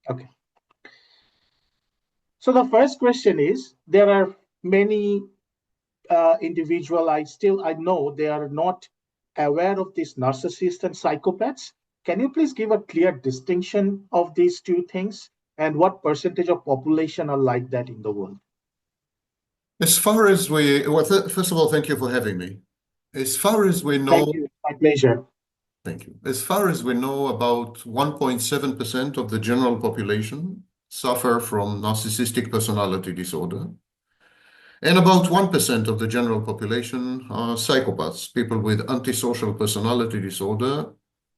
Okay. So the first question is, there are many individual I know they are not aware of these narcissists and psychopaths. Can you please give a clear distinction of these two things and what percentage of population are like that in the world? As far as first of all, thank you for having me. As far as we Thank know, you. My pleasure. thank you. As far as we know, about 1.7% of the general population suffer from narcissistic personality disorder. And about 1% of the general population are psychopaths, people with antisocial personality disorder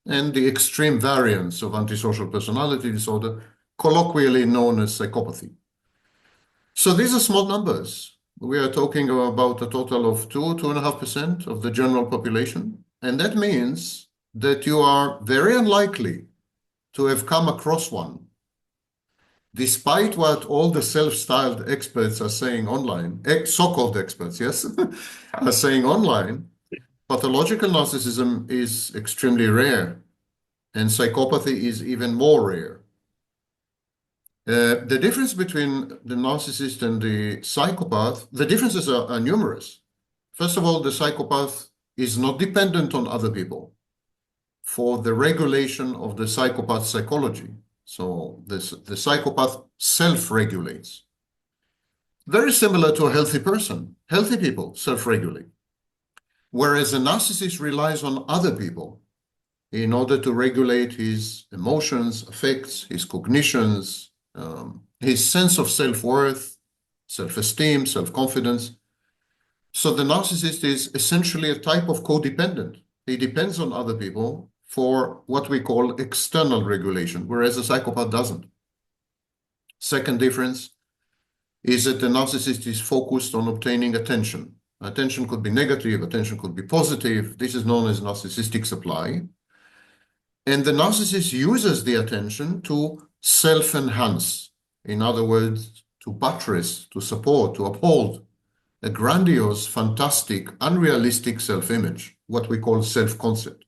and the extreme variants of antisocial personality disorder, colloquially known as psychopathy. So these are small numbers. We are talking about a total of 2.5% of the general population. And that means that you are very unlikely to have come across one. Despite what all the self-styled experts are saying online, so-called experts, yes, are saying online, pathological narcissism is extremely rare, and psychopathy is even more rare. The difference between the narcissist and the psychopath, the differences are numerous. First of all, the psychopath is not dependent on other people for the regulation of the psychopath psychology. So the psychopath self-regulates. Very similar to a healthy person. Healthy people self-regulate. Whereas a narcissist relies on other people in order to regulate his emotions, affects, his cognitions, his sense of self-worth, self-esteem, self-confidence. So the narcissist is essentially a type of codependent. He depends on other people for what we call external regulation, whereas a psychopath doesn't. Second difference is that the narcissist is focused on obtaining attention. Attention could be negative, attention could be positive. This is known as narcissistic supply. And the narcissist uses the attention to self-enhance. In other words, to buttress, to support, to uphold a grandiose, fantastic, unrealistic self-image, what we call self-concept.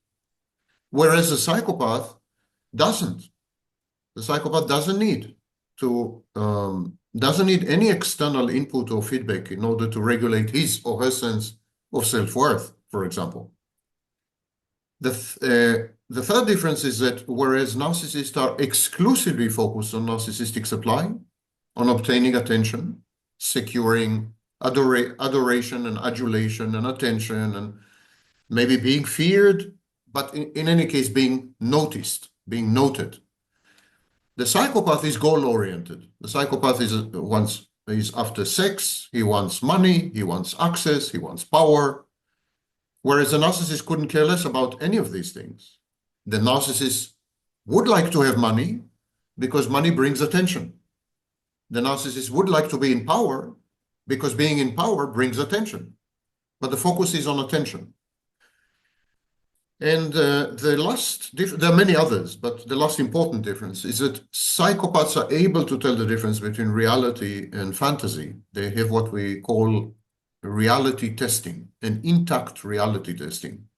Whereas a psychopath doesn't. The psychopath doesn't need any external input or feedback in order to regulate his or her sense of self-worth, for example. The third difference is that whereas narcissists are exclusively focused on narcissistic supply, on obtaining attention, securing adoration and adulation and attention, and maybe being feared, but in any case being noticed, being noted. The psychopath is goal-oriented. The psychopath is after sex, he wants money, he wants access, he wants power. Whereas the narcissist couldn't care less about any of these things. The narcissist would like to have money because money brings attention. The narcissist would like to be in power because being in power brings attention. But the focus is on attention. And there are many others, but the last important difference is that psychopaths are able to tell the difference between reality and fantasy. They have what we call reality testing, an intact reality testing.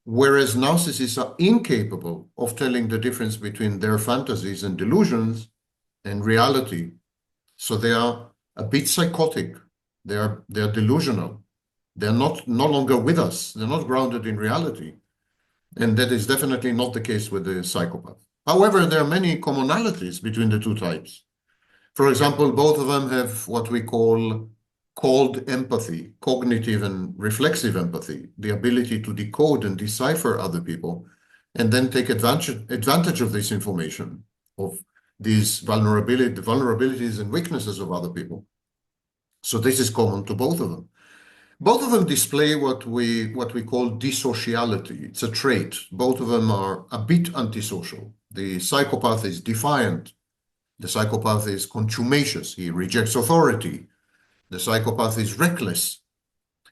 Whereas narcissists are incapable of telling the difference between their fantasies and delusions and reality. So they are a bit psychotic. They're delusional. They're no longer with us. They're not grounded in reality. And that is definitely not the case with the psychopath. However, there are many commonalities between the two types. For example, both of them have what we call cold empathy, cognitive and reflexive empathy, the ability to decode and decipher other people, and then take advantage of this information, of these vulnerabilities and weaknesses of other people. So this is common to both of them. Both of them display what we call dissociality. It's a trait. Both of them are a bit antisocial. The psychopath is defiant. The psychopath is contumacious. He rejects authority. The psychopath is reckless.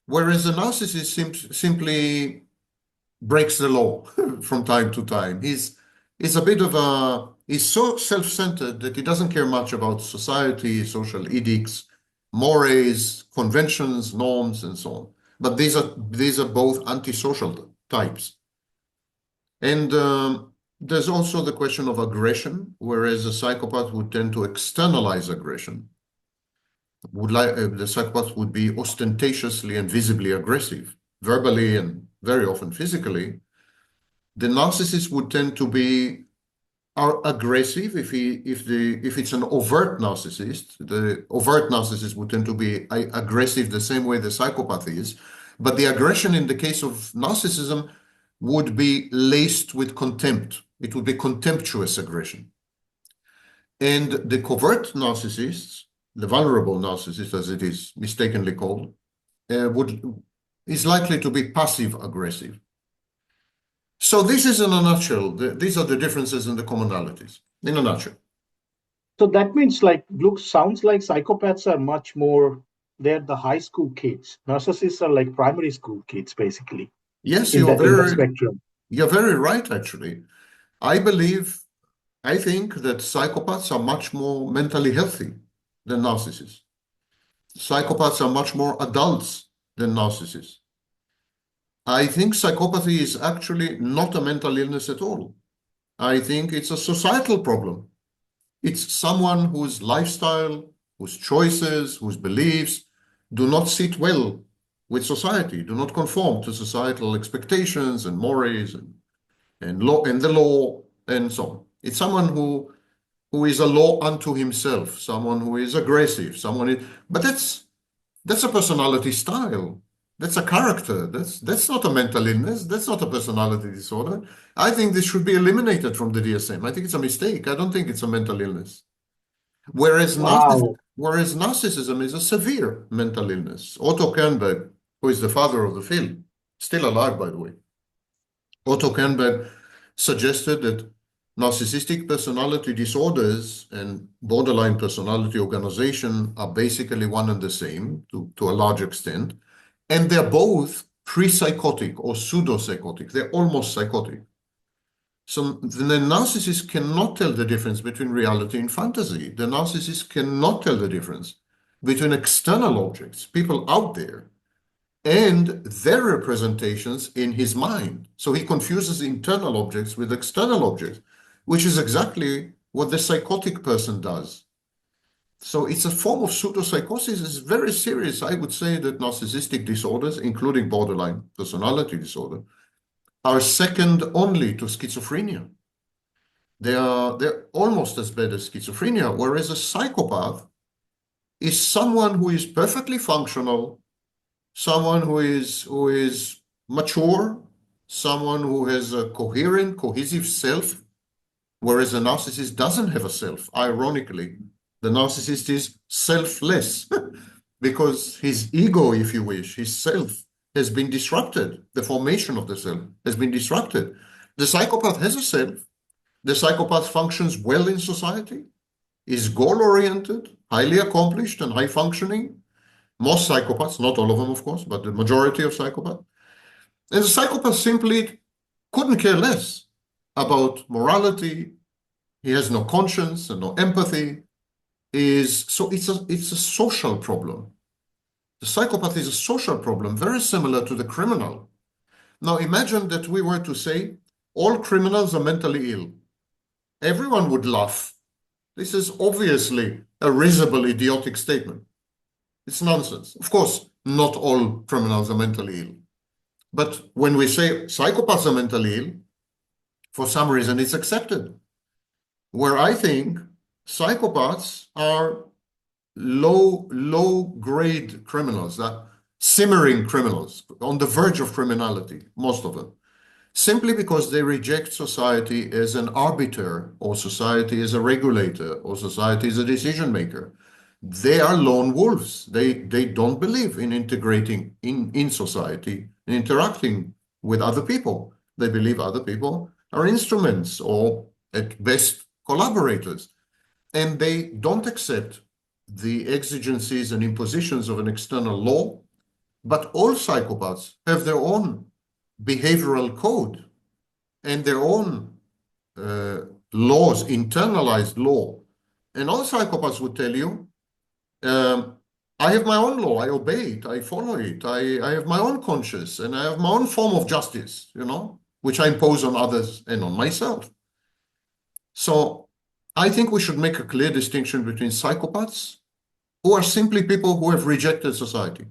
Whereas the narcissist simply breaks the law from time to time. He's so self-centered that he doesn't care much about society, social edicts, mores, conventions, norms, and so on. But these are both antisocial types. And There's also the question of aggression, whereas a psychopath would tend to externalize aggression. The psychopath would be ostentatiously and visibly aggressive, verbally and very often physically. The narcissist would tend to be are aggressive if it's an overt narcissist. The overt narcissist would tend to be aggressive the same way the psychopath is, but the aggression in the case of narcissism would be laced with contempt. It would be contemptuous aggression. And the covert narcissists, the vulnerable narcissist as it is mistakenly called, is likely to be passive aggressive. So this is in a nutshell. These are the differences and the commonalities in a nutshell. So that means sounds like psychopaths are much more, they're the high school kids. Narcissists are like primary school kids, basically, Yes, in the spectrum. you're very right, actually. I think that psychopaths are much more mentally healthy than narcissists. Psychopaths are much more adults than narcissists. I think psychopathy is actually not a mental illness at all. I think it's a societal problem. It's someone whose lifestyle, whose choices, whose beliefs do not sit well with society, do not conform to societal expectations and mores and law and the law and so on. It's someone who is a law unto himself, someone who is aggressive, but that's a personality style. That's a character. That's not a mental illness. That's not a personality disorder. I think this should be eliminated from the DSM. I think it's a mistake. I don't think it's a mental illness. Whereas Wow. narcissism is a severe mental illness. Otto Kernberg, who is the father of the field, still alive, by the way. Otto Kernberg suggested that narcissistic personality disorders and borderline personality organization are basically one and the same to a large extent. And they're both pre-psychotic or pseudo-psychotic. They're almost psychotic. So the narcissist cannot tell the difference between reality and fantasy. The narcissist cannot tell the difference between external objects, people out there, and their representations in his mind. So he confuses internal objects with external objects, which is exactly what the psychotic person does. So it's a form of pseudopsychosis. It's very serious. I would say that narcissistic disorders, including borderline personality disorder, are second only to schizophrenia. They're almost as bad as schizophrenia, whereas a psychopath is someone who is perfectly functional, someone who is mature, someone who has a coherent, cohesive self, whereas a narcissist doesn't have a self. Ironically, the narcissist is selfless because his ego, if you wish, his self has been disrupted. The formation of the self has been disrupted. The psychopath has a self. The psychopath functions well in society, is goal-oriented, highly accomplished, and high-functioning. Most psychopaths, not all of them, of course, but the majority of psychopaths. And the psychopath simply couldn't care less about morality. He has no conscience and no empathy. So it's a social problem. The psychopath is a social problem, very similar to the criminal. Now imagine that we were to say all criminals are mentally ill. Everyone would laugh. This is obviously a risible, idiotic statement. It's nonsense. Of course, not all criminals are mentally ill. But when we say psychopaths are mentally ill, for some reason it's accepted. Where I think psychopaths are low-grade criminals, that simmering criminals, on the verge of criminality, most of them, simply because they reject society as an arbiter, or society as a regulator, or society as a decision maker. They are lone wolves. They don't believe in integrating in society and interacting with other people. They believe other people are instruments or at best collaborators. And they don't accept the exigencies and impositions of an external law. But all psychopaths have their own behavioral code and their own laws, internalized law. And all psychopaths would tell you, I have my own law, I obey it, I follow it, I have my own conscience, and I have my own form of justice, which I impose on others and on myself. So I think we should make a clear distinction between psychopaths, who are simply people who have rejected society,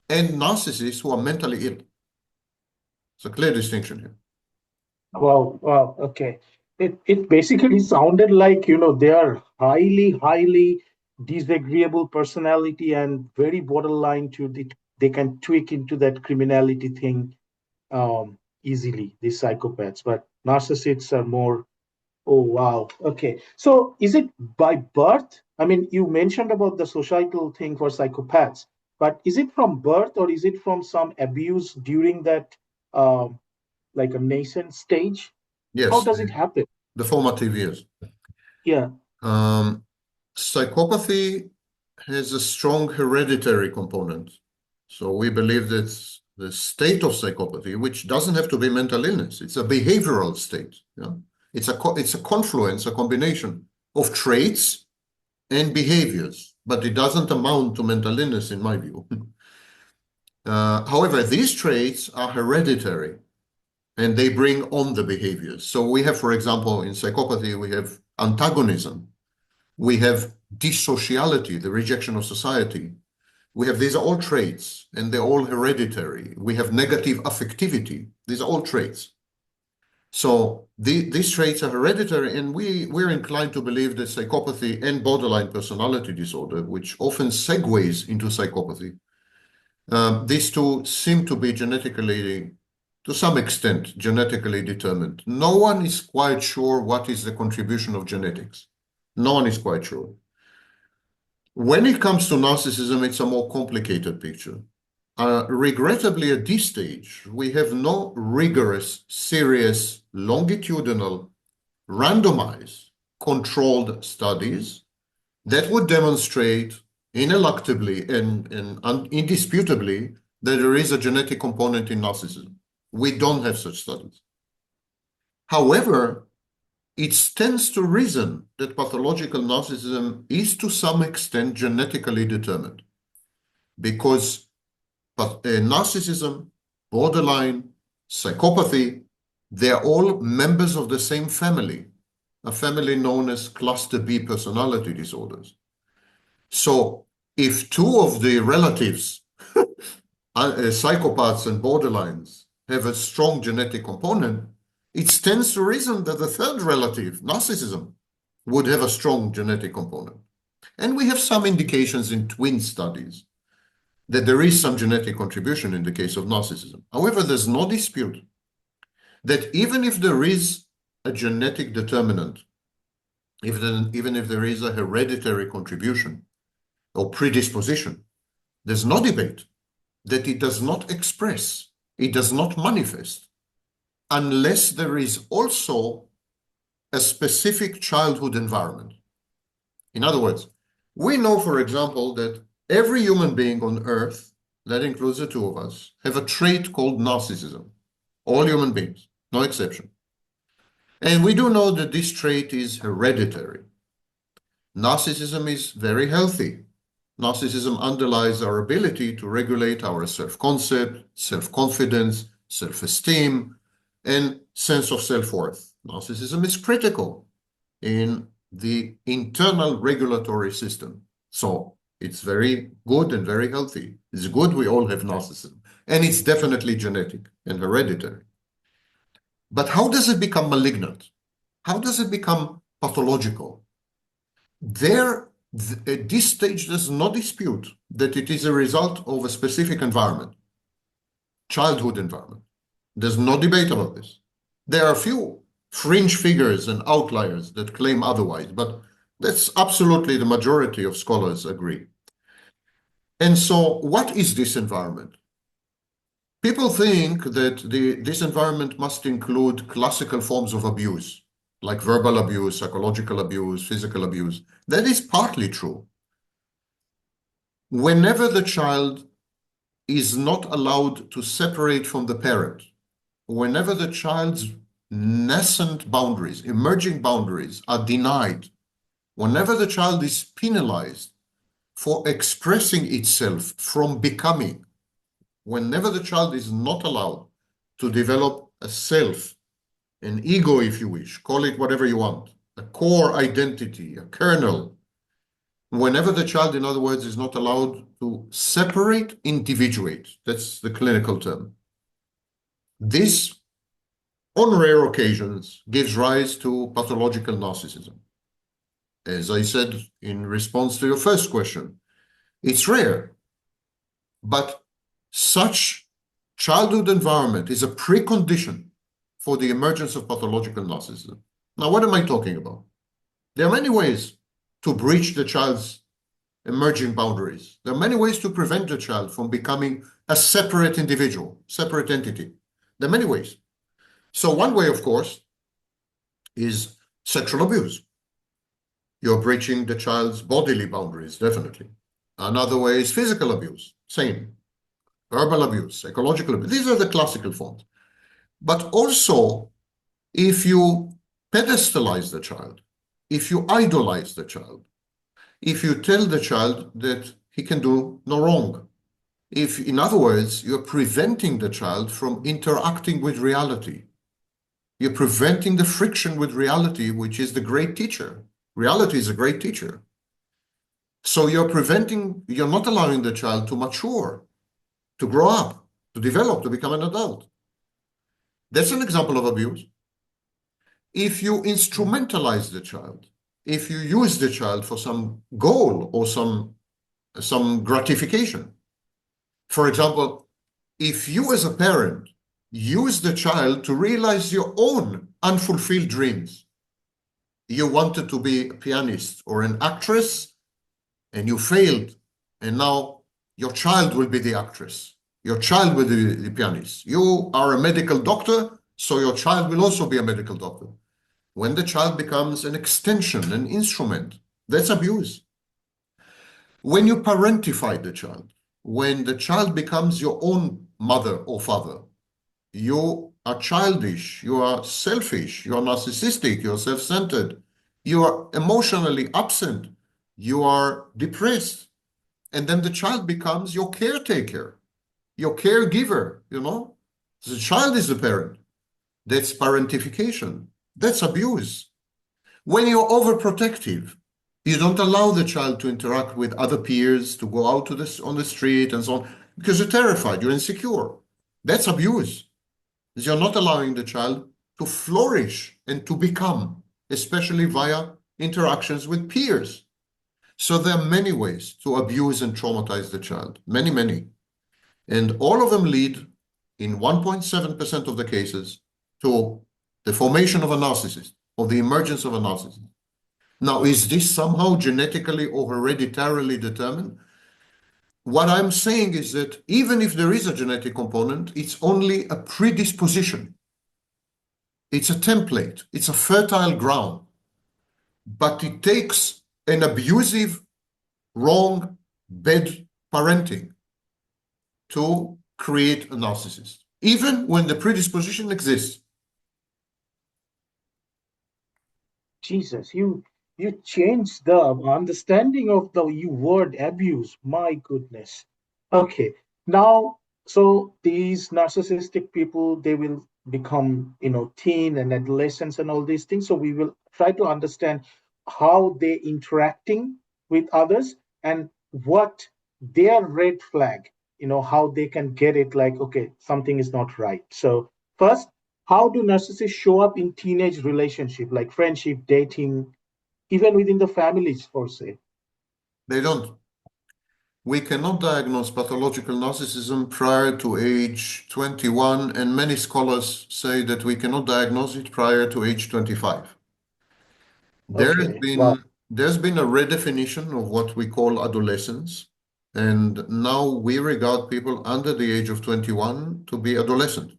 and narcissists who are mentally ill. It's a clear distinction here. Wow, wow, okay. It basically sounded like, they are highly disagreeable personality and very borderline to they can tweak into that criminality thing easily, these psychopaths. But narcissists are more, oh wow, okay. So is it by birth? I mean, you mentioned about the societal thing for psychopaths, but is it from birth or is it from some abuse during that um like a nascent stage? How Yes, does it happen? the formative years. Yeah. Um, Psychopathy has a strong hereditary component. So we believe that the state of psychopathy, which doesn't have to be mental illness, it's a behavioral state. Yeah? It's a confluence, a combination of traits and behaviors, but it doesn't amount to mental illness in my view. However, these traits are hereditary and they bring on the behaviors. So we have, for example, in psychopathy, we have antagonism, we have dissociality, the rejection of society. These are all traits and they're all hereditary. We have negative affectivity. These are all traits. So these traits are hereditary, and we're inclined to believe that psychopathy and borderline personality disorder, which often segues into psychopathy, these two seem to be genetically, to some extent, genetically determined. No one is quite sure what is the contribution of genetics. No one is quite sure. When it comes to narcissism, it's a more complicated picture. Regrettably, at this stage, we have no rigorous, serious, longitudinal, randomized, controlled studies that would demonstrate ineluctably and indisputably that there is a genetic component in narcissism. We don't have such studies. However, it stands to reason that pathological narcissism is to some extent genetically determined, because narcissism, borderline, psychopathy, they're all members of the same family, a family known as cluster B personality disorders. So if two of the relatives, psychopaths and borderlines, have a strong genetic component, it stands to reason that the third relative, narcissism, would have a strong genetic component. And we have some indications in twin studies that there is some genetic contribution in the case of narcissism. However, there's no dispute that even if there is a genetic determinant, even if there is a hereditary contribution or predisposition, there's no debate that it does not express, it does not manifest, unless there is also a specific childhood environment. In other words, we know, for example, that every human being on Earth, that includes the two of us, have a trait called narcissism. All human beings, no exception. And we do know that this trait is hereditary. Narcissism is very healthy. Narcissism underlies our ability to regulate our self-concept, self-confidence, self-esteem, and sense of self-worth. Narcissism is critical in the internal regulatory system. So it's very good and very healthy. It's good we all have narcissism. And it's definitely genetic and hereditary. But how does it become malignant? How does it become pathological? At this stage, there's no dispute that it is a result of a specific environment, childhood environment. There's no debate about this. There are a few fringe figures and outliers that claim otherwise, but that's absolutely the majority of scholars agree. And so what is this environment? People think that this environment must include classical forms of abuse, like verbal abuse, psychological abuse, physical abuse. That is partly true. Whenever the child is not allowed to separate from the parent, whenever the child's nascent boundaries, emerging boundaries are denied, whenever the child is penalized for expressing itself from becoming, whenever the child is not allowed to develop a self an ego, if you wish, call it whatever you want, a core identity, a kernel, whenever the child, in other words, is not allowed to separate, individuate, that's the clinical term, this, on rare occasions, gives rise to pathological narcissism. As I said in response to your first question, it's rare, but such childhood environment is a precondition for the emergence of pathological narcissism. Now, what am I talking about? There are many ways to breach the child's emerging boundaries. There are many ways to prevent the child from becoming a separate individual, separate entity. There are many ways. So one way, of course, is sexual abuse. You're breaching the child's bodily boundaries, definitely. Another way is physical abuse, same. Verbal abuse, psychological abuse. These are the classical forms. But also, if you pedestalize the child, if you idolize the child, if you tell the child that he can do no wrong, if, in other words, you're preventing the child from interacting with reality, you're preventing the friction with reality, which is the great teacher. Reality is a great teacher. So you're not allowing the child to mature, to grow up, to develop, to become an adult. That's an example of abuse. If you instrumentalize the child, if you use the child for some goal or some gratification, for example, if you as a parent use the child to realize your own unfulfilled dreams, you wanted to be a pianist or an actress and you failed, and now your child will be the actress, your child will be the pianist. You are a medical doctor, so your child will also be a medical doctor. When the child becomes an extension, an instrument, that's abuse. When you parentify the child, when the child becomes your own mother or father, you are childish, you are selfish, you are narcissistic, you are self-centered, you are emotionally absent, you are depressed, and then the child becomes your caretaker, your caregiver, you know? The child is the parent. That's parentification. That's abuse. When you're overprotective, you don't allow the child to interact with other peers, to go out on the street and so on, because you're terrified, you're insecure. That's abuse. You're not allowing the child to flourish and to become, especially via interactions with peers. So there are many ways to abuse and traumatize the child, many, many. And all of them lead, in 1.7% of the cases, to the formation of a narcissist or the emergence of a narcissist. Now, is this somehow genetically or hereditarily determined? What I'm saying is that even if there is a genetic component, it's only a predisposition. It's a template. It's a fertile ground. But it takes an abusive, wrong, bad parenting to create a narcissist, even when the predisposition exists. Jesus, you changed the understanding of the word abuse. My goodness. Okay. Now, so these narcissistic people, they will become, teen and adolescents and all these things. So we will try to understand how they interacting with others and what their red flag, how they can get it like, okay, something is not right. So first, how do narcissists show up in teenage relationship, like friendship, dating, even within the families, for say? They don't. We cannot diagnose pathological narcissism prior to age 21, and many scholars say that we cannot diagnose it prior to age 25. Okay, wow. There's been a redefinition of what we call adolescence, and now we regard people under the age of 21 to be adolescent.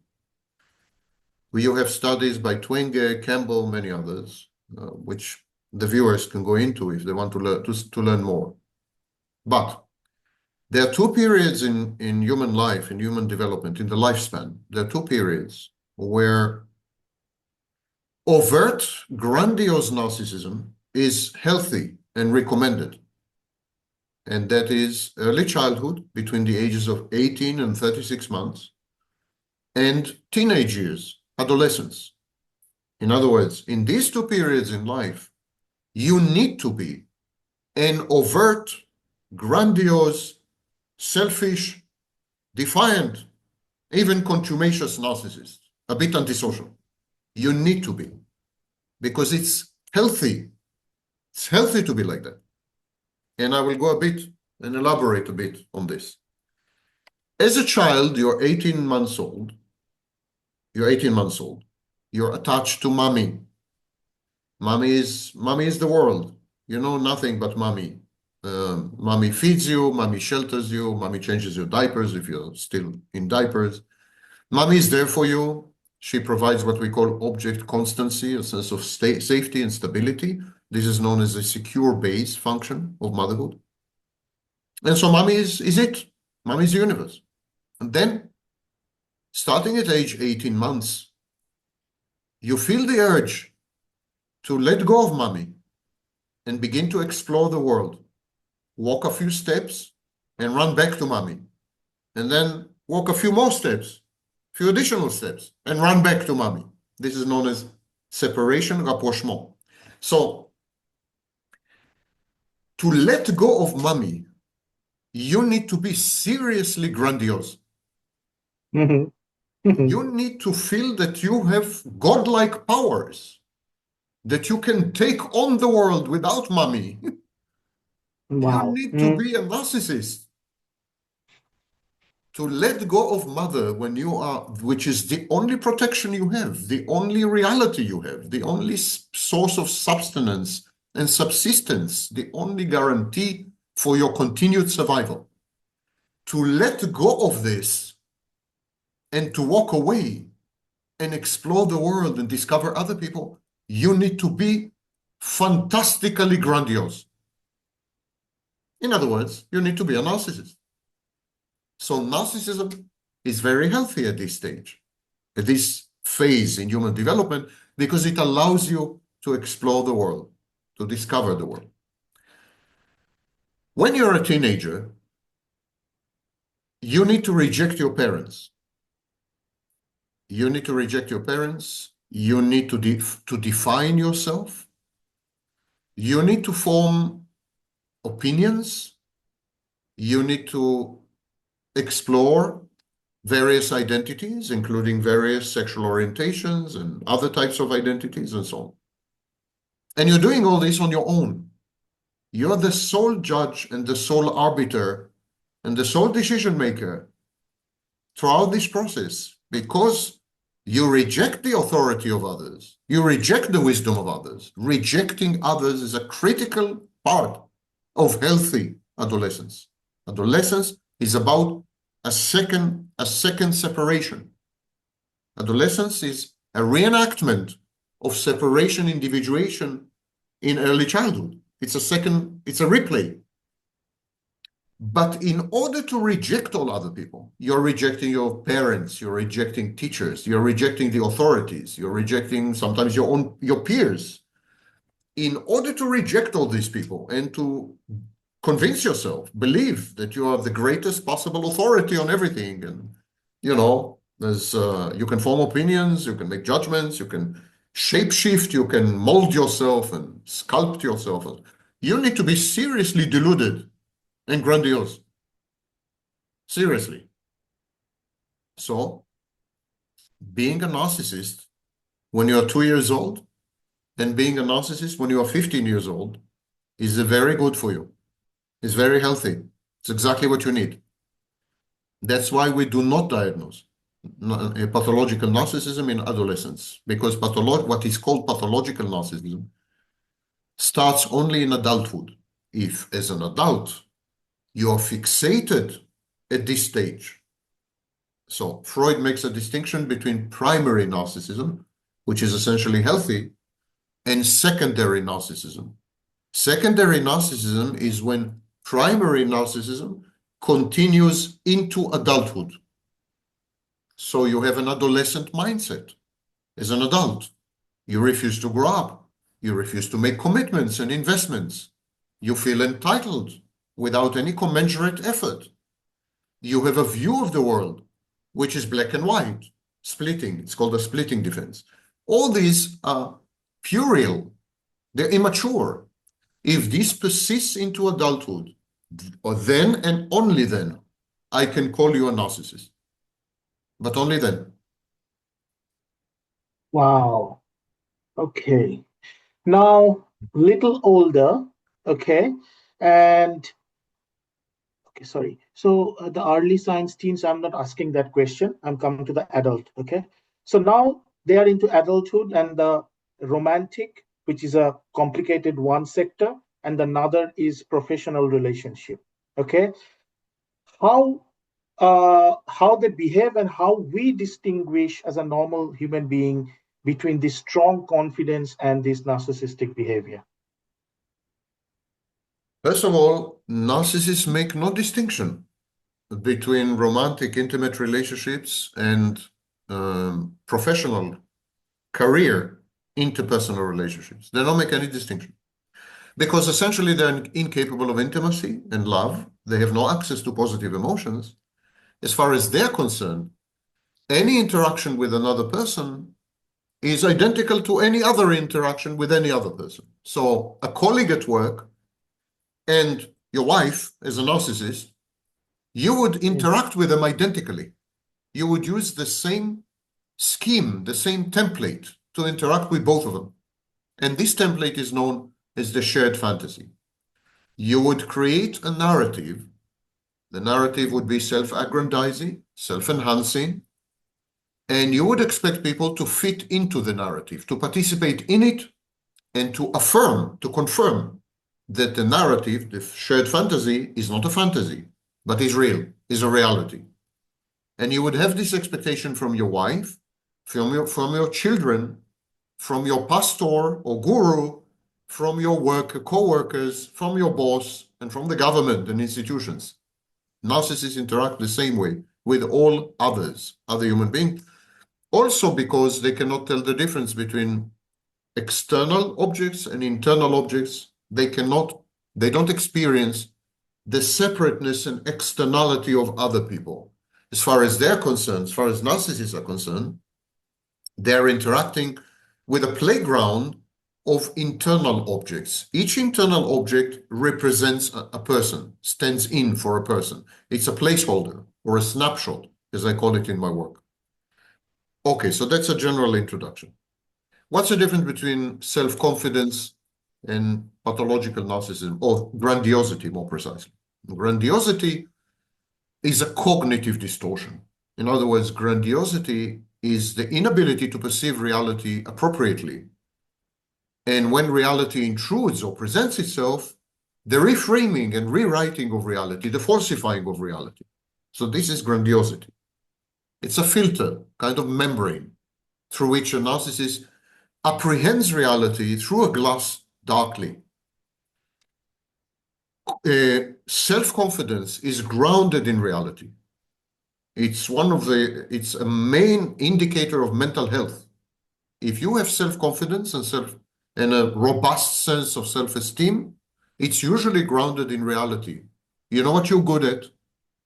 You have studies by Twenge, Campbell, many others, which the viewers can go into if they want to learn more. But there are two periods in human life, in human development, in the lifespan. There are two periods where overt, grandiose narcissism is healthy and recommended. And that is early childhood between the ages of 18 and 36 months and teenage years, adolescence. In other words, in these two periods in life, you need to be an overt, grandiose, selfish, defiant, even contumacious narcissist, a bit antisocial. You need to be, because it's healthy. It's healthy to be like that. And I will go a bit and elaborate a bit on this. As a child, you're 18 months old. You're 18 months old. You're attached to mommy. Mommy is the world. You know nothing but mommy. Mommy feeds you, mommy shelters you, mommy changes your diapers if you're still in diapers. Mommy is there for you. She provides what we call object constancy, a sense of safety and stability. This is known as a secure base function of motherhood. And so mommy is it. Mommy is the universe. And then, starting at age 18 months, you feel the urge to let go of mommy and begin to explore the world. Walk a few steps and run back to mommy. And then walk a few more steps, few additional steps, and run back to mommy. This is known as separation rapprochement. So, to let go of mommy, you need to be seriously grandiose. Mhm. Mhm. You need to feel that you have godlike powers, that you can take on the world without mommy. You Wow. need to be a narcissist. To let go of mother when you are, which is the only protection you have, the only reality you have, the only source of sustenance and subsistence, the only guarantee for your continued survival. To let go of this and to walk away and explore the world and discover other people, you need to be fantastically grandiose. In other words, you need to be a narcissist. So narcissism is very healthy at this stage, at this phase in human development, because it allows you to explore the world, to discover the world. When you're a teenager, you need to reject your parents. You need to reject your parents. You need to define yourself. You need to form opinions. You need to explore various identities, including various sexual orientations and other types of identities and so on. And you're doing all this on your own. You're the sole judge and the sole arbiter and the sole decision maker throughout this process, because you reject the authority of others. You reject the wisdom of others. Rejecting others is a critical part of healthy adolescence. Adolescence is about a second separation. Adolescence is a reenactment of separation, individuation in early childhood. It's a replay. But in order to reject all other people, you're rejecting your parents, you're rejecting teachers, you're rejecting the authorities, you're rejecting sometimes your peers. In order to reject all these people and to convince yourself, believe that you are the greatest possible authority on everything, and there's you can form opinions, you can make judgments, you can shapeshift, you can mold yourself and sculpt yourself. You need to be seriously deluded and grandiose. Seriously. So, being a narcissist when you are 2 years old and being a narcissist when you are 15 years old is very good for you. It's very healthy. It's exactly what you need. That's why we do not diagnose pathological narcissism in adolescence, because what is called pathological narcissism starts only in adulthood. If, as an adult, you are fixated at this stage. So Freud makes a distinction between primary narcissism, which is essentially healthy, and secondary narcissism. Secondary narcissism is when primary narcissism continues into adulthood. So you have an adolescent mindset as an adult. You refuse to grow up. You refuse to make commitments and investments. You feel entitled without any commensurate effort. You have a view of the world which is black and white, splitting. It's called a splitting defense. All these are puerile, they're immature. If this persists into adulthood, or then and only then, I can call you a narcissist. But only then. Wow. Okay. Now, little older. Okay. And okay, sorry. So the early signs teens, I'm not asking that question. I'm coming to the adult. Okay. So now they are into adulthood and the romantic, which is a complicated one sector, and another is professional relationship. Okay. How how they behave and how we distinguish as a normal human being between this strong confidence and this narcissistic behavior. First of all, narcissists make no distinction between romantic, intimate relationships and professional, career, interpersonal relationships. They don't make any distinction because essentially they're incapable of intimacy and love. They have no access to positive emotions. As far as they're concerned, any interaction with another person is identical to any other interaction with any other person. So a colleague at work and your wife as a narcissist, you would interact with them identically. You would use the same scheme, the same template to interact with both of them. And this template is known as the shared fantasy. You would create a narrative. The narrative would be self-aggrandizing, self-enhancing, and you would expect people to fit into the narrative, to participate in it, and to affirm, to confirm that the narrative, the shared fantasy, is not a fantasy, but is real, is a reality. And you would have this expectation from your wife, from your children, from your pastor or guru, from your co-workers, from your boss, and from the government and institutions. Narcissists interact the same way with all others, other human beings, also because they cannot tell the difference between external objects and internal objects. They don't experience the separateness and externality of other people. As far as they're concerned, as far as narcissists are concerned, they're interacting with a playground of internal objects. Each internal object represents a person, stands in for a person. It's a placeholder or a snapshot, as I call it in my work. Okay, so that's a general introduction. What's the difference between self-confidence and pathological narcissism, or grandiosity, more precisely? Grandiosity is a cognitive distortion. In other words, grandiosity is the inability to perceive reality appropriately. And when reality intrudes or presents itself, the reframing and rewriting of reality, the falsifying of reality. So this is grandiosity. It's a filter, kind of membrane, through which a narcissist apprehends reality through a glass darkly. Self-confidence is grounded in reality. It's a main indicator of mental health. If you have self-confidence and a robust sense of self-esteem, it's usually grounded in reality. You know what you're good at.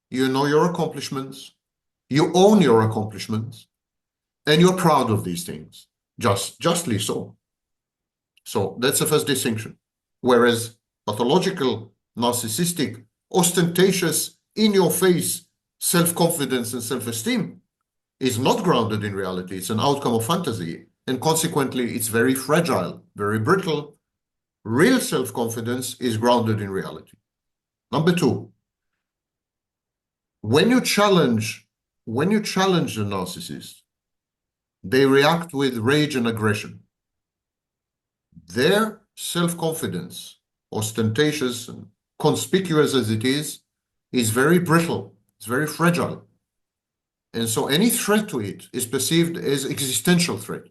You know your accomplishments. You own your accomplishments, and you're proud of these things, justly so. So that's the first distinction. Whereas pathological, narcissistic, ostentatious, in-your-face self-confidence and self-esteem is not grounded in reality. It's an outcome of fantasy, and consequently, it's very fragile, very brittle. Real self-confidence is grounded in reality. Number two, when you challenge the narcissist, they react with rage and aggression. Their self-confidence, ostentatious and conspicuous as it is very brittle, it's very fragile. And so any threat to it is perceived as existential threat.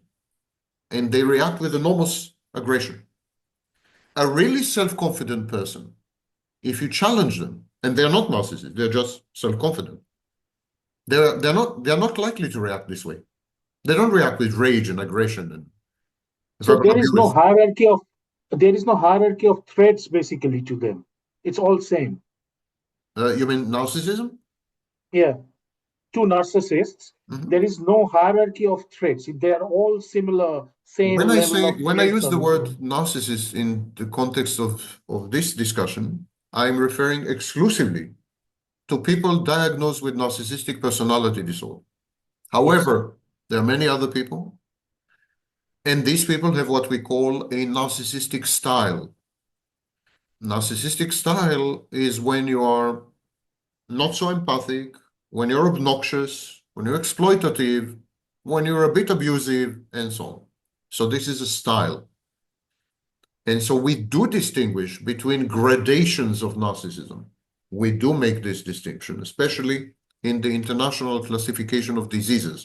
And they react with enormous aggression. A really self-confident person, if you challenge them, and they're not narcissists, they're just self-confident, they're not likely to react this way. They don't react with rage and aggression and So verbal abuse. there is no hierarchy of threats basically to them. It's all same. You mean narcissism? Yeah. two narcissists, Mhm. there is no hierarchy of traits. They are all similar, same level of When I traits use the on. word narcissist in the context of this discussion, I'm referring exclusively to people diagnosed with narcissistic personality disorder. Yes. However, there are many other people, and these people have what we call a narcissistic style. Narcissistic style is when you are not so empathic, when you're obnoxious, when you're exploitative, when you're a bit abusive, and so on. So this is a style. And so we do distinguish between gradations of narcissism. We do make this distinction, especially in the International Classification of Diseases,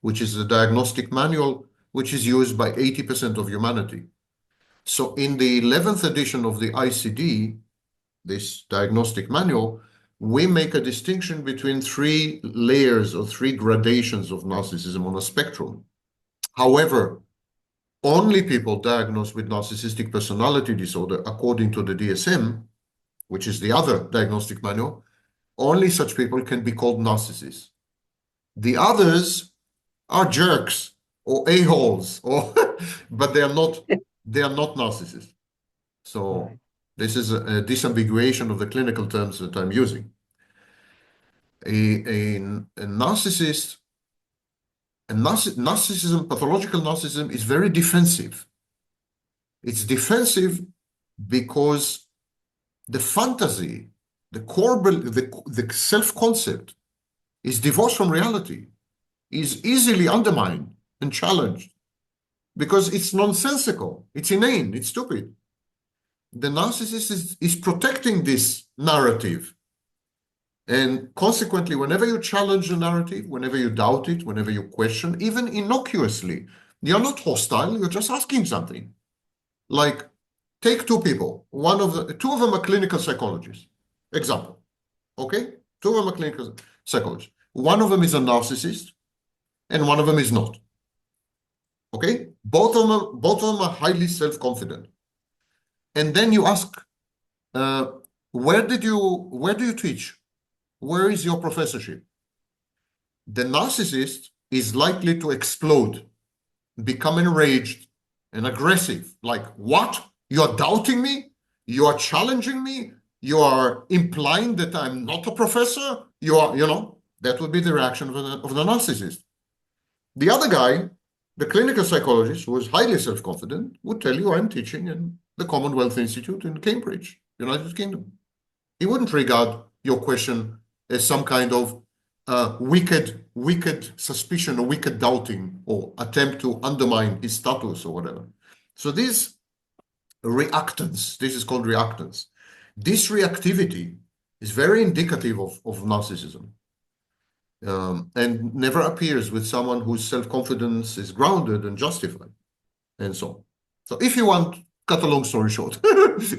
which is a diagnostic manual which is used by 80% of humanity. So in the 11th edition of the ICD, this diagnostic manual, we make a distinction between three layers or three gradations of narcissism on a spectrum. However, only people diagnosed with narcissistic personality disorder, according to the DSM, which is the other diagnostic manual, only such people can be called narcissists. The others are jerks or a-holes, or but they are not narcissists. So Right. this is a disambiguation of the clinical terms that I'm using. A narcissist, narcissism, pathological narcissism is very defensive. It's defensive because the fantasy, the core, the self-concept is divorced from reality, is easily undermined and challenged because it's nonsensical, it's inane, it's stupid. The narcissist is protecting this narrative. And consequently, whenever you challenge the narrative, whenever you doubt it, whenever you question, even innocuously, you're not hostile, you're just asking something. Like, take two people. Two of them are clinical psychologists. Example, okay? Two of them are clinical psychologists. One of them is a narcissist, and one of them is not. Okay? Both of them are highly self-confident. And then you ask, where do you teach? Where is your professorship? The narcissist is likely to explode, become enraged and aggressive. Like, what? You're doubting me? You are challenging me? You are implying that I'm not a professor? That would be the reaction of the narcissist. The other guy, the clinical psychologist, who is highly self-confident, would tell you, I'm teaching in the Commonwealth Institute in Cambridge, United Kingdom. He wouldn't regard your question as some kind of wicked suspicion or wicked doubting or attempt to undermine his status or whatever. So this is called reactance. This reactivity is very indicative of narcissism, and never appears with someone whose self-confidence is grounded and justified, and so on. So if you want, cut a long story short,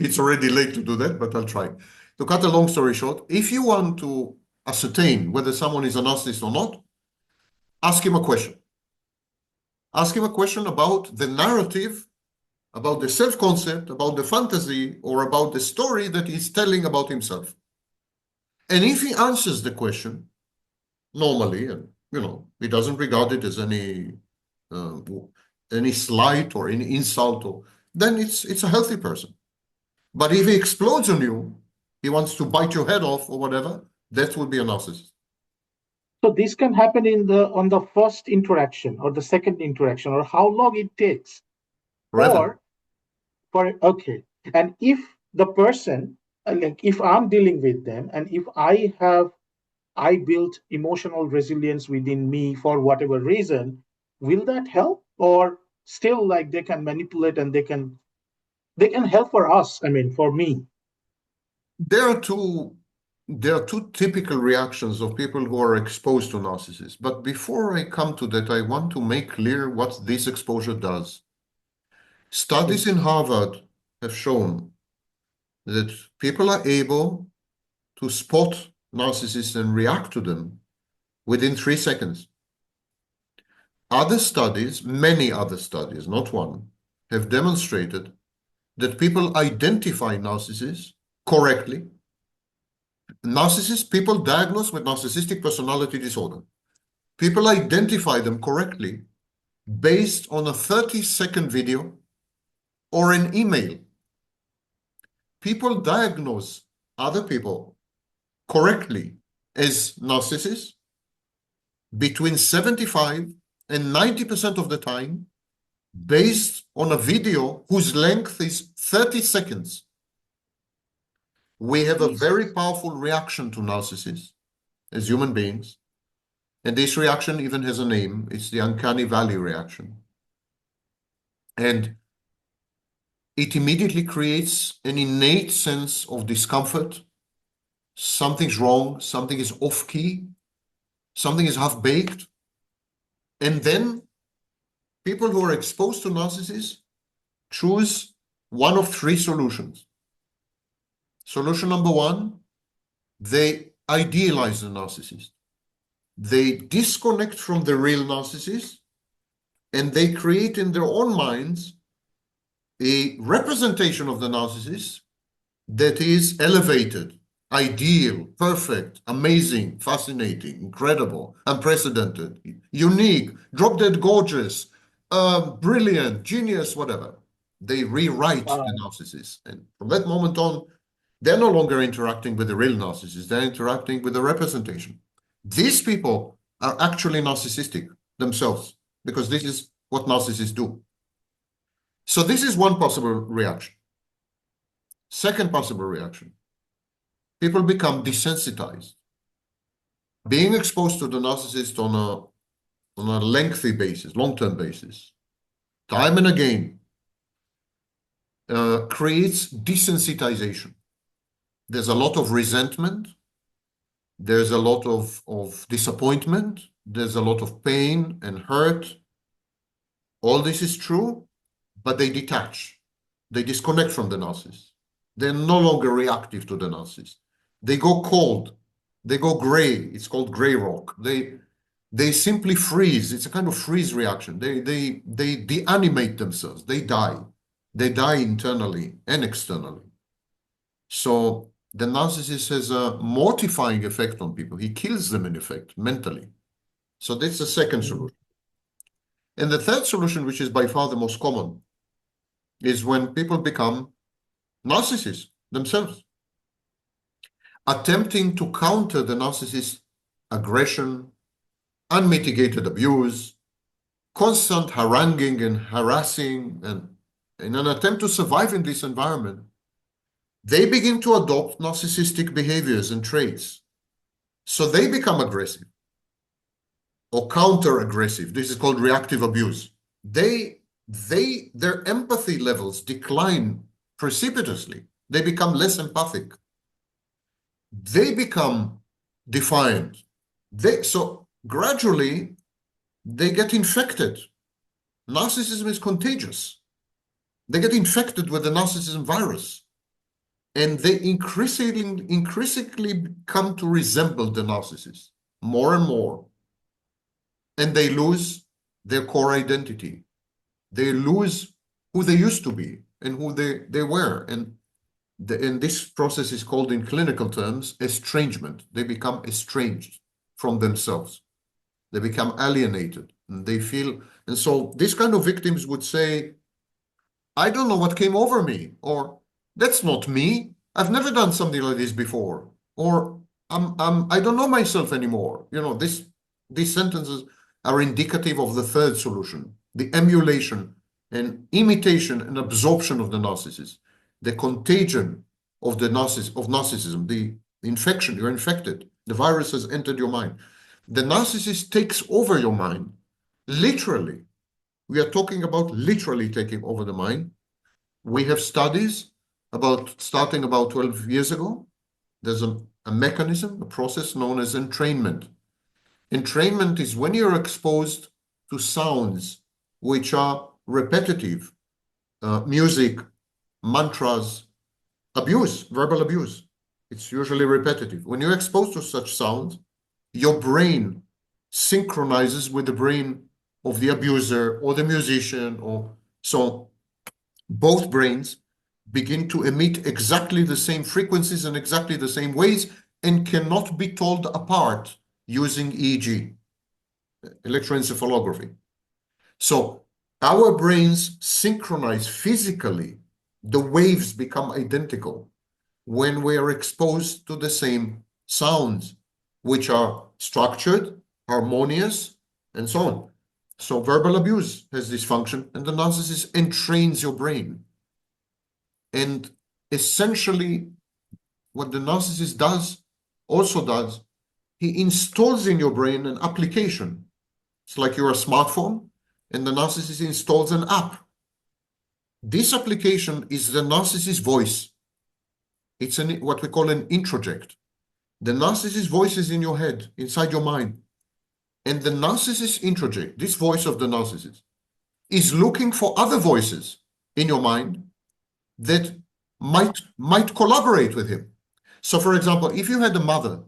it's already late to do that, but I'll try. To cut a long story short, if you want to ascertain whether someone is a narcissist or not, ask him a question. Ask him a question about the narrative, about the self-concept, about the fantasy, or about the story that he's telling about himself. And if he answers the question normally, and he doesn't regard it as any slight or any insult, then it's a healthy person. But if he explodes on you, he wants to bite your head off or whatever, that would be a narcissist. So this can happen on the first interaction or the second interaction, or how long it takes. Forever. Okay. And if the person, like if I'm dealing with them, and if I built emotional resilience within me for whatever reason, will that help? Or still, like, they can manipulate and they can help for us, I mean, for me. There are two typical reactions of people who are exposed to narcissists. But before I come to that, I want to make clear what this exposure does. Studies in Harvard have shown that people are able to spot narcissists and react to them within 3 seconds. Other studies, many other studies, not one, have demonstrated that people identify narcissists correctly. People diagnosed with narcissistic personality disorder People identify them correctly based on a 30-second video or an email. People diagnose other people correctly as narcissists between 75 and 90% of the time based on a video whose length is 30 seconds. We have a very powerful reaction to narcissists as human beings. And this reaction even has a name. It's the uncanny valley reaction. And it immediately creates an innate sense of discomfort. Something's wrong, something is off key, something is half-baked. And then people who are exposed to narcissists choose one of three solutions. Solution number one, they idealize the narcissist. They disconnect from the real narcissist, and they create in their own minds a representation of the narcissist that is elevated, ideal, perfect, amazing, fascinating, incredible, unprecedented, unique, drop-dead gorgeous, brilliant, genius, whatever. They rewrite the narcissist. And from that moment on, they're no longer interacting with the real narcissist. They're interacting with the representation. These people are actually narcissistic themselves, because this is what narcissists do. So this is one possible reaction. Second possible reaction, people become desensitized. Being exposed to the narcissist on a lengthy basis, long-term basis, time and again, creates desensitization. There's a lot of resentment. There's a lot of disappointment. There's a lot of pain and hurt. All this is true, but they detach. They disconnect from the narcissist. They're no longer reactive to the narcissist. They go cold. They go gray. It's called gray rock. They simply freeze. It's a kind of freeze reaction. They deanimate themselves. They die. They die internally and externally. So the narcissist has a mortifying effect on people. He kills them, in effect, mentally. So that's the second solution. And the third solution, which is by far the most common, is when people become narcissists themselves, attempting to counter the narcissist's aggression, unmitigated abuse, constant haranguing and harassing, and in an attempt to survive in this environment, they begin to adopt narcissistic behaviors and traits. So they become aggressive or counter-aggressive. This is called reactive abuse. Their empathy levels decline precipitously. They become less empathic. They become defiant. So gradually, they get infected. Narcissism is contagious. They get infected with the narcissism virus. And they increasingly come to resemble the narcissist more and more. And they lose their core identity. They lose who they used to be and who they were. And this process is called, in clinical terms, estrangement. They become estranged from themselves. They become alienated. And they feel, and so these kind of victims would say, I don't know what came over me, or that's not me. I've never done something like this before. Or I don't know myself anymore. You know, these sentences are indicative of the third solution, the emulation and imitation and absorption of the narcissist, the contagion of narcissism, the infection. You're infected. The virus has entered your mind. The narcissist takes over your mind, literally. We are talking about literally taking over the mind. We have studies starting about 12 years ago. There's a mechanism, a process known as entrainment. Entrainment is when you're exposed to sounds which are repetitive, music, mantras, abuse, verbal abuse. It's usually repetitive. When you're exposed to such sounds, your brain synchronizes with the brain of the abuser or the musician, so both brains begin to emit exactly the same frequencies in exactly the same ways and cannot be told apart using EEG. electroencephalography. So our brains synchronize physically. The waves become identical when we are exposed to the same sounds, which are structured, harmonious, and so on. So verbal abuse has this function, and the narcissist entrains your brain. And essentially, what the narcissist also does, he installs in your brain an application. It's like you're a smartphone, and the narcissist installs an app. This application is the narcissist's voice. It's what we call an introject. The narcissist's voice is in your head, inside your mind. And the narcissist introject, this voice of the narcissist, is looking for other voices in your mind that might collaborate with him. So, for example, if you had a mother,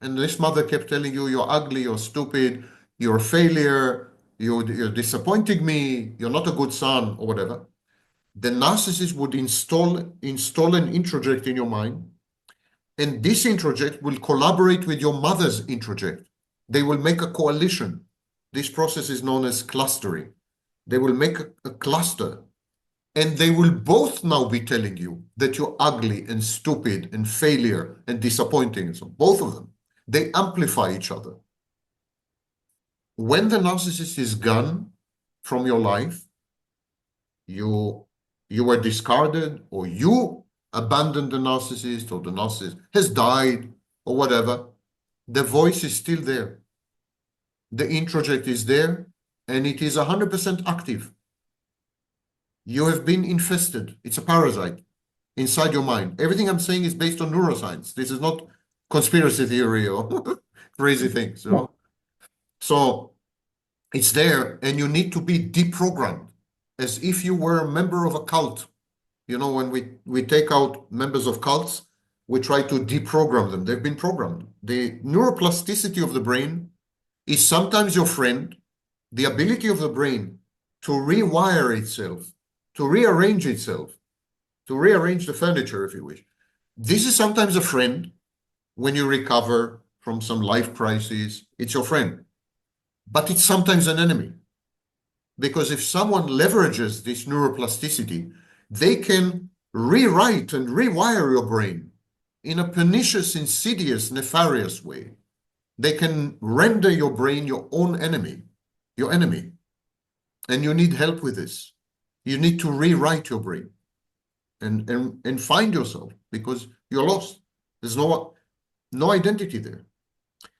and this mother kept telling you, you're ugly, you're stupid, you're a failure, you're disappointing me, you're not a good son, or whatever, the narcissist would install an introject in your mind, and this introject will collaborate with your mother's introject. They will make a coalition. This process is known as clustering. They will make a cluster, and they will both now be telling you that you're ugly and stupid and failure and disappointing. And so both of them, they amplify each other. When the narcissist is gone from your life, you were discarded, or you abandoned the narcissist, or the narcissist has died, or whatever, the voice is still there. The introject is there, and it is 100% active. You have been infested. It's a parasite inside your mind. Everything I'm saying is based on neuroscience. This is not conspiracy theory or crazy things, you know? So it's there, and you need to be deprogrammed, as if you were a member of a cult. You know, when we take out members of cults, we try to deprogram them. They've been programmed. The neuroplasticity of the brain is sometimes your friend. The ability of the brain to rewire itself, to rearrange itself, to rearrange the furniture, if you wish. This is sometimes a friend. When you recover from some life crisis, it's your friend. But it's sometimes an enemy. Because if someone leverages this neuroplasticity, they can rewrite and rewire your brain in a pernicious, insidious, nefarious way. They can render your brain your own enemy, your enemy. And you need help with this. You need to rewrite your brain and find yourself, because you're lost. There's no identity there.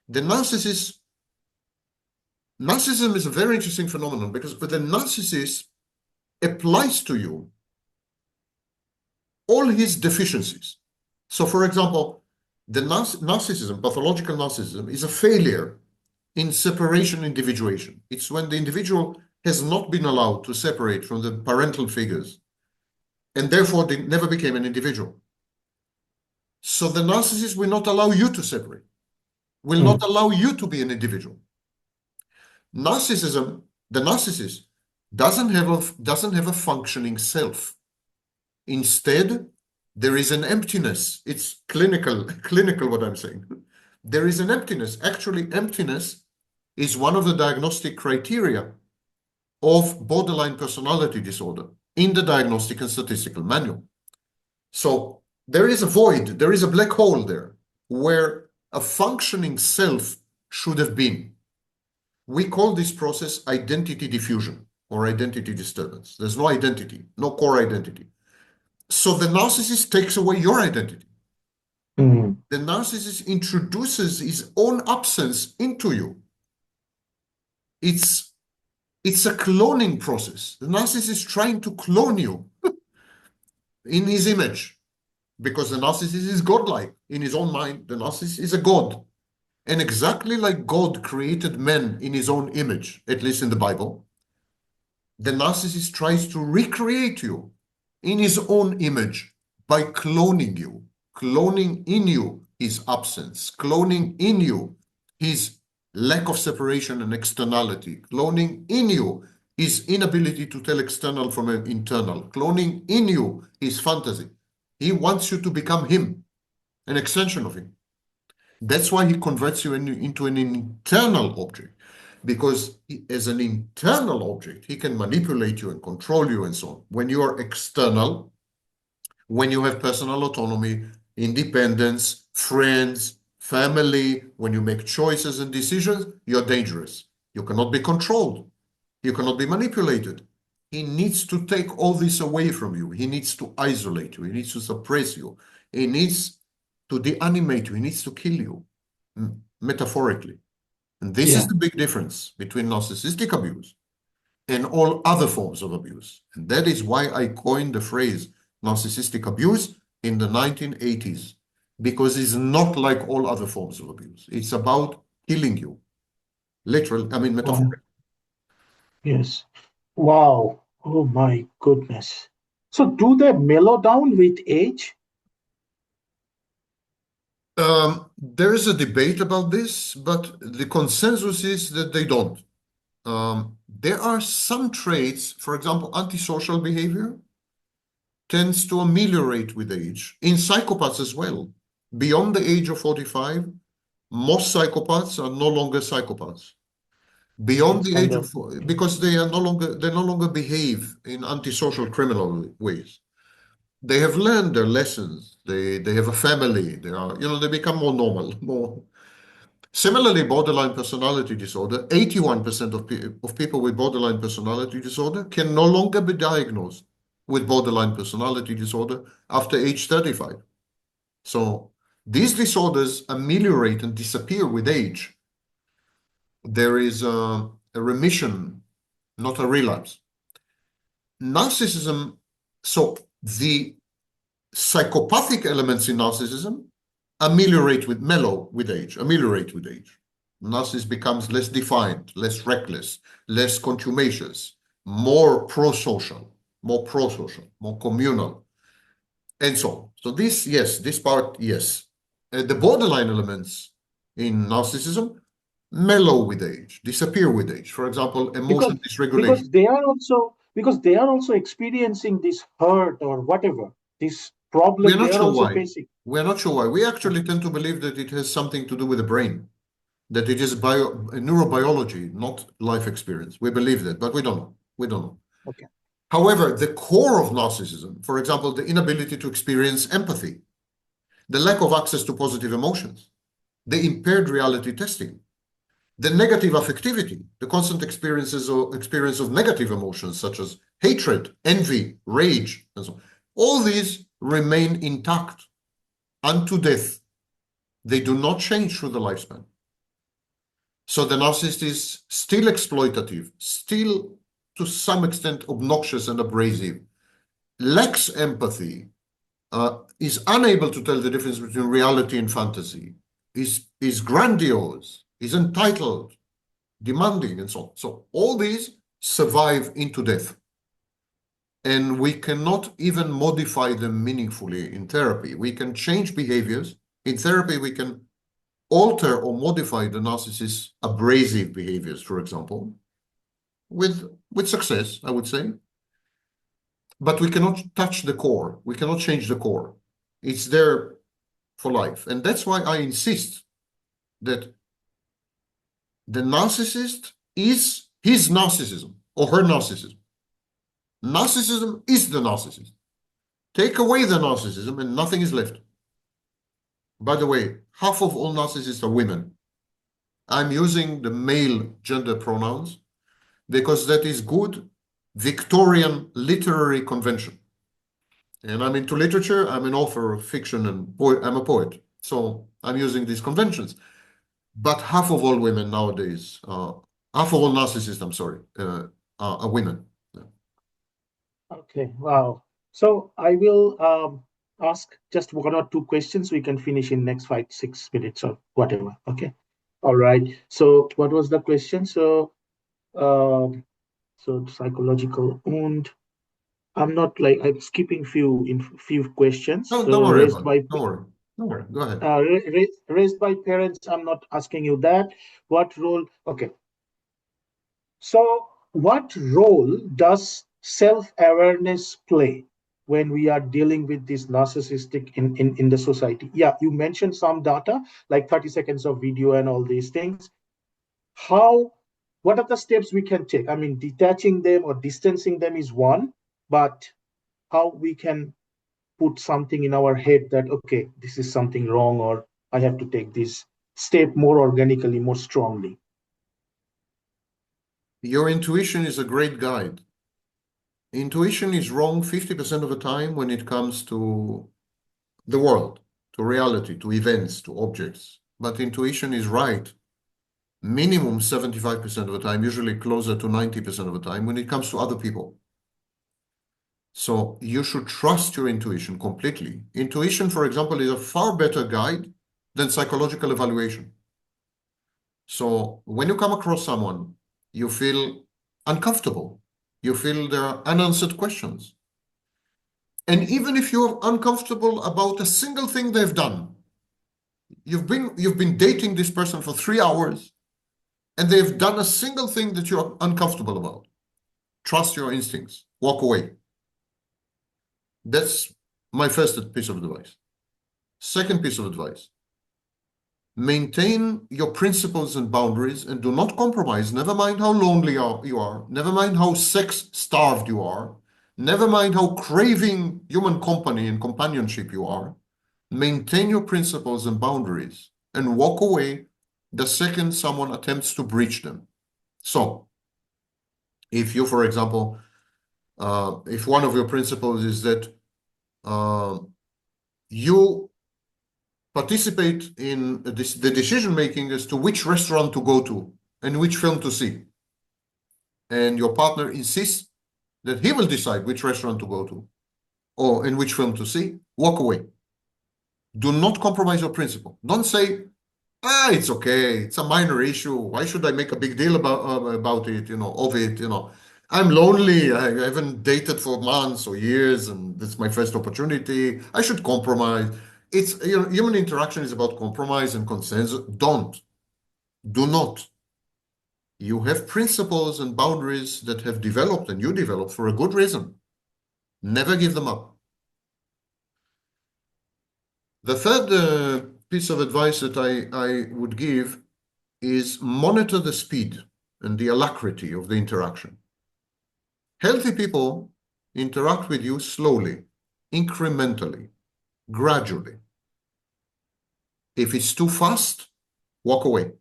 The narcissism is a very interesting phenomenon, because the narcissist applies to you all his deficiencies. So, for example, the narcissism, pathological narcissism, is a failure in separation individuation. It's when the individual has not been allowed to separate from the parental figures, and therefore they never became an individual. So the narcissist will not allow you to separate, will not allow you to be an individual. Narcissism, the narcissist doesn't have a functioning self. Instead, there is an emptiness. It's clinical what I'm saying. There is an emptiness. Actually, emptiness is one of the diagnostic criteria of borderline personality disorder in the Diagnostic and Statistical Manual. So there is a void, there is a black hole there where a functioning self should have been. We call this process identity diffusion or identity disturbance. There's no identity, no core identity. So the narcissist takes away your identity. The narcissist introduces his own absence into you. It's a cloning process. The narcissist is trying to clone you in his image, because the narcissist is godlike. In his own mind, the narcissist is a god. And exactly like God created men in his own image, at least in the Bible, the narcissist tries to recreate you in his own image by cloning you, cloning in you his absence, cloning in you his lack of separation and externality, cloning in you his inability to tell external from internal, cloning in you his fantasy. He wants you to become him, an extension of him. That's why he converts you into an internal object. because as an internal object, he can manipulate you and control you and so on. When you are external, when you have personal autonomy, independence, friends, family, when you make choices and decisions, you're dangerous. You cannot be controlled. You cannot be manipulated. He needs to take all this away from you. He needs to isolate you. He needs to suppress you. He needs to deanimate you. He needs to kill you, metaphorically. And this is Yeah. the big difference between narcissistic abuse and all other forms of abuse. And that is why I coined the phrase narcissistic abuse in the 1980s, because it's not like all other forms of abuse. It's about killing you. Literally, I mean, Wow. metaphorically. Yes. Wow. Oh my goodness. So do they mellow down with age? There is a debate about this, but the consensus is that they don't. There are some traits, for example, antisocial behavior tends to ameliorate with age, in psychopaths as well. Beyond the age of 45, most psychopaths are no longer psychopaths. Beyond It's the kind age of, of, because they no longer behave in antisocial criminal ways. They have learned their lessons. They have a family. They are, they become more normal, more. Similarly, borderline personality disorder, 81% of people with borderline personality disorder can no longer be diagnosed with borderline personality disorder after age 35. So these disorders ameliorate and disappear with age. There is a remission, not a relapse. Narcissism, so the psychopathic elements in narcissism mellow with age, ameliorate with age. Narcissist becomes less defined, less reckless, less contumacious, more pro-social, more communal, and so on. So this, yes, this part, yes. The borderline elements in narcissism mellow with age, disappear with age. For example, because emotion dysregulation. because they are also experiencing this hurt or whatever, this We're problem they not are sure also why. facing. We're not sure why. We actually tend to believe that it has something to do with the brain, that it is neurobiology, not life experience. We believe that, but we don't know. We don't know. Okay. However, the core of narcissism, for example, the inability to experience empathy, the lack of access to positive emotions, the impaired reality testing, the negative affectivity, the constant experience of negative emotions such as hatred, envy, rage, and so on. All these remain intact unto death. They do not change through the lifespan. So the narcissist is still exploitative, still to some extent obnoxious and abrasive, lacks empathy, is unable to tell the difference between reality and fantasy, is grandiose, is entitled, demanding, and so on. So all these survive into death. And we cannot even modify them meaningfully in therapy. We can change behaviors. In therapy, we can alter or modify the narcissist's abrasive behaviors, for example, with success, I would say. But we cannot touch the core. We cannot change the core. It's there for life. And that's why I insist that the narcissist is his narcissism or her narcissism. Narcissism is the narcissist. Take away the narcissism and nothing is left. By the way, half of all narcissists are women. I'm using the male gender pronouns because that is good Victorian literary convention. And I'm into literature. I'm an author of fiction and I'm a poet. So I'm using these conventions. But half of all women nowadays, half of all narcissists, I'm sorry, are women. Yeah. Okay. Wow. So I will ask just one or two questions. We can finish in next 5-6 minutes or whatever. Okay. All right. So what was the question? Um, so psychological wound. I'm skipping few questions. Don't So worry about it. Don't worry. Don't worry. Go ahead. raised by parents. I'm not asking you that. What role? Okay. So what role does self-awareness play when we are dealing with this narcissistic in the society? Yeah, you mentioned some data like 30 seconds of video and all these things. How what are the steps we can take? I mean, detaching them or distancing them is one, but how we can put something in our head that, okay, this is something wrong, or I have to take this step more organically, more strongly. Your intuition is a great guide. Intuition is wrong 50% of the time when it comes to the world, to reality, to events, to objects. But intuition is right minimum 75% of the time, usually closer to 90% of the time when it comes to other people. So you should trust your intuition completely. Intuition, for example, is a far better guide than psychological evaluation. So when you come across someone, you feel uncomfortable, you feel there are unanswered questions. And even if you're uncomfortable about a single thing they've done, you've been dating this person for 3 hours, and they've done a single thing that you're uncomfortable about. Trust your instincts. Walk away. That's my first piece of advice. Second piece of advice, maintain your principles and boundaries and do not compromise. Never mind how lonely you are. Never mind how sex-starved you are. Never mind how craving human company and companionship you are. Maintain your principles and boundaries and walk away the second someone attempts to breach them. So, if you, for example, if one of your principles is that you participate in the decision making as to which restaurant to go to and which film to see, and your partner insists that he will decide which restaurant to go to or in which film to see, walk away. Do not compromise your principle. Don't say, it's okay, it's a minor issue, why should I make a big deal about it, of it, I'm lonely, I haven't dated for months or years, and it's my first opportunity, I should compromise. It's, human interaction is about compromise and consensus. Do not. You have principles and boundaries that have developed and you developed for a good reason. Never give them up. The third piece of advice that I would give is monitor the speed and the alacrity of the interaction. Healthy people interact with you slowly, incrementally, gradually. If it's too fast, walk away.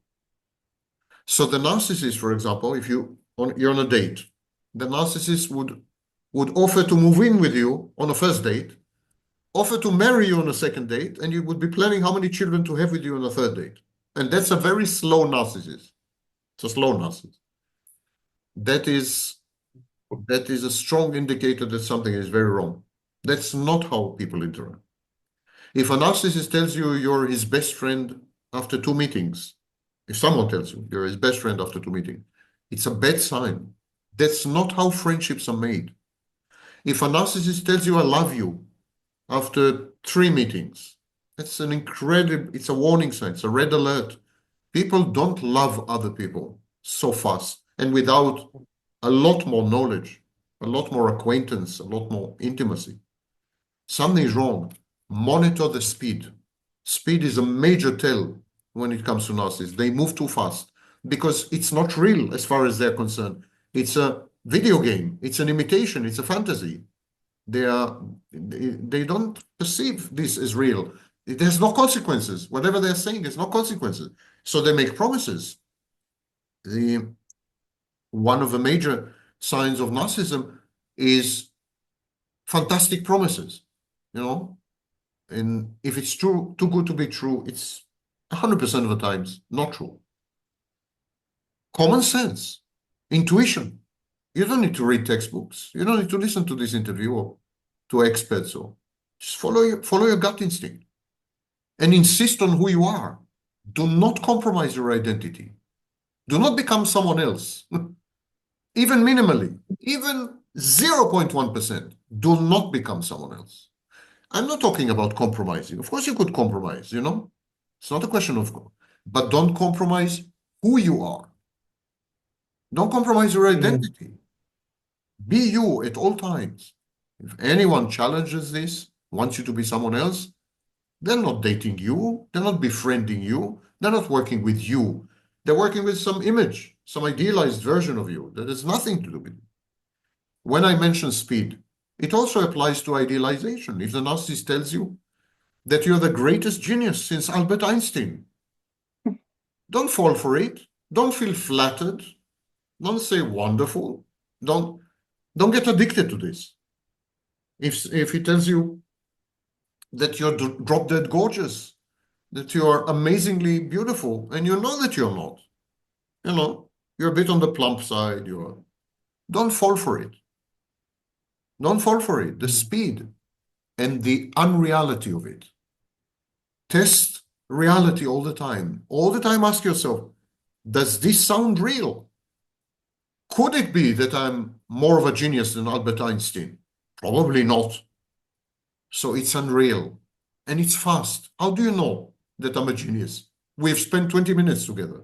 So the narcissist, for example, if you're on a date, the narcissist would offer to move in with you on a first date, offer to marry you on a second date, and you would be planning how many children to have with you on a third date. And that's a very slow narcissist. It's a slow narcissist. That is a strong indicator that something is very wrong. That's not how people interact. If a narcissist tells you you're his best friend after 2 meetings, if someone tells you you're his best friend after 2 meetings, it's a bad sign. That's not how friendships are made. If a narcissist tells you I love you after 3 meetings, it's a warning sign, it's a red alert. People don't love other people so fast and without a lot more knowledge, a lot more acquaintance, a lot more intimacy. Something is wrong. Monitor the speed. Speed is a major tell when it comes to narcissists. They move too fast because it's not real as far as they're concerned. It's a video game. It's an imitation. It's a fantasy. They don't perceive this as real. There's no consequences. Whatever they're saying, there's no consequences. So they make promises. One of the major signs of narcissism is fantastic promises, and if it's too good to be true, it's 100% of the times not true. Common sense, intuition. You don't need to read textbooks. You don't need to listen to this interview or to experts, or just follow your gut instinct and insist on who you are. Do not compromise your identity. Do not become someone else. Even minimally, even 0.1%, do not become someone else. I'm not talking about compromising. Of course, you could compromise, It's not a question of, but don't compromise who you are. Don't compromise your identity. Be you at all times. If anyone challenges this, wants you to be someone else, they're not dating you. They're not befriending you. They're not working with you. They're working with some image, some idealized version of you that has nothing to do with it. When I mention speed, it also applies to idealization. If the narcissist tells you that you're the greatest genius since Albert Einstein, don't fall for it. Don't feel flattered. Don't say wonderful. Don't get addicted to this. If he tells you that you're drop dead gorgeous, that you're amazingly beautiful, and you know that you're not, you're a bit on the plump side, don't fall for it. Don't fall for it. The speed and the unreality of it. Test reality all the time. All the time ask yourself, does this sound real? Could it be that I'm more of a genius than Albert Einstein? Probably not. So it's unreal. And it's fast. How do you know that I'm a genius? We've spent 20 minutes together,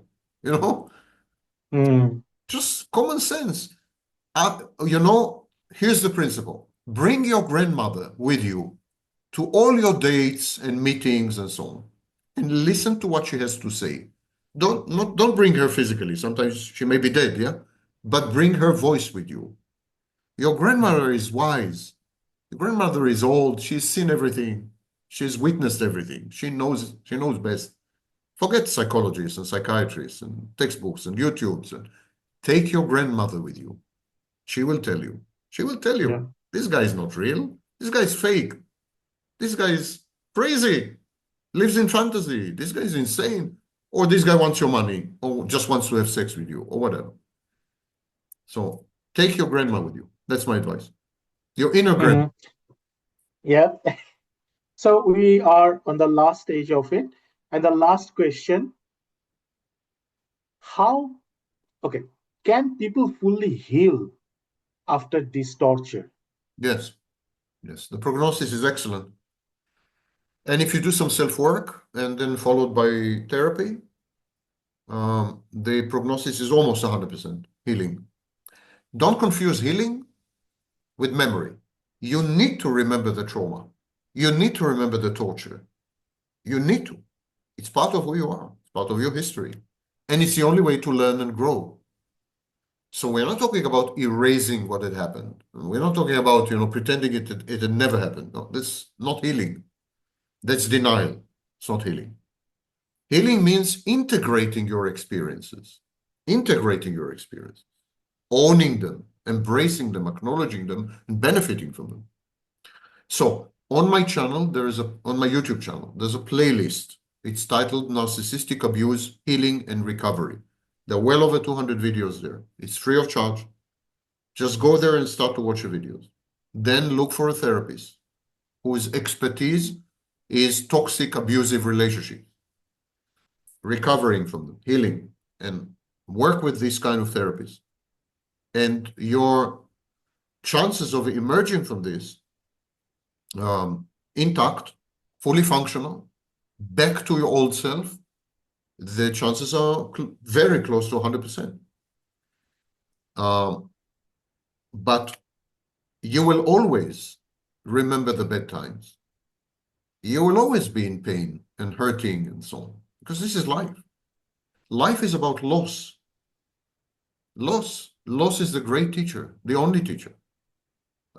Just common sense. Here's the principle. Bring your grandmother with you to all your dates and meetings and so on, and listen to what she has to say. Don't bring her physically. Sometimes she may be dead, yeah? But bring her voice with you. Your grandmother is wise. Your grandmother is old. She's seen everything. She's witnessed everything. She knows best. Forget psychologists and psychiatrists and textbooks and YouTubes. And take your grandmother with you. She will tell you. She will tell you, Yeah. this guy is not real. This guy is fake. This guy is crazy. Lives in fantasy. This guy is insane. Or this guy wants your money, or just wants to have sex with you, or whatever. So take your grandma with you. That's my advice. Your inner grandma. Yeah. So we are on the last stage of it. And the last question, can people fully heal after this torture? Yes. Yes. The prognosis is excellent. And if you do some self-work and then followed by therapy, the prognosis is almost 100% healing. Don't confuse healing with memory. You need to remember the trauma. You need to remember the torture. You need to. It's part of who you are. It's part of your history. And it's the only way to learn and grow. So we're not talking about erasing what had happened. We're not talking about, pretending it had never happened. No, that's not healing. That's denial. It's not healing. Healing means integrating your experiences, owning them, embracing them, acknowledging them, and benefiting from them. So on my channel, on my YouTube channel, there's a playlist. It's titled Narcissistic Abuse, Healing and Recovery. There are well over 200 videos there. It's free of charge. Just go there and start to watch the videos. Then look for a therapist whose expertise is toxic, abusive relationships, recovering from them, healing, and work with this kind of therapies. And your chances of emerging from this intact, fully functional, back to your old self, the chances are very close to 100%. But you will always remember the bad times. You will always be in pain and hurting and so on, because this is life. Life is about loss. Loss is the great teacher, the only teacher.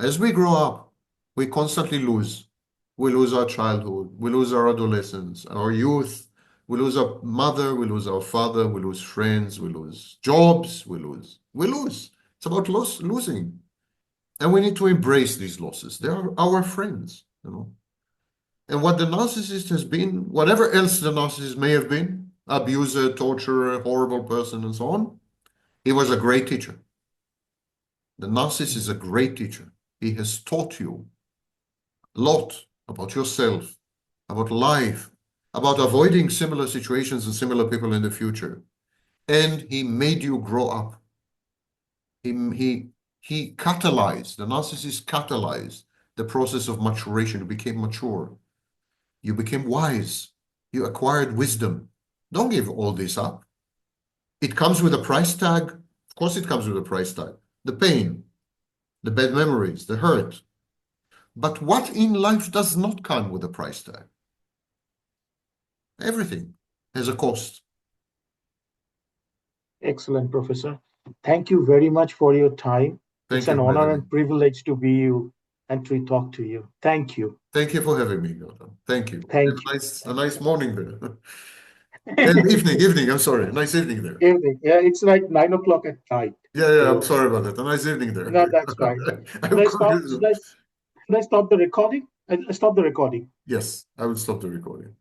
As we grow up, we constantly lose. We lose our childhood, we lose our adolescence, our youth, we lose our mother, we lose our father, we lose friends, we lose jobs, we lose. It's about losing. And we need to embrace these losses. They are our friends, And what the narcissist has been, whatever else the narcissist may have been, abuser, torturer, horrible person, and so on, he was a great teacher. The narcissist is a great teacher. He has taught you a lot about yourself, about life, about avoiding similar situations and similar people in the future. And he made you grow up. He catalyzed, the narcissist catalyzed the process of maturation. You became mature. You became wise. You acquired wisdom. Don't give all this up. It comes with a price tag. Of course it comes with a price tag. The pain, the bad memories, the hurt. But what in life does not come with a price tag? Everything has a cost. Excellent, Professor. Thank you very much for your time. It's Thank you an for honor having me. and privilege to be you and to talk to you. Thank you. Thank you for having me, Gautam. Thank you. Have Thank a nice morning there. you. Evening, I'm sorry. Nice evening there. Evening. Yeah, it's like 9 o'clock at night. Yeah, I'm So sorry about that. A nice evening there. no, that's fine. I Should will I call stop? you. Should I stop the recording? Stop the recording. Yes, I will stop the recording.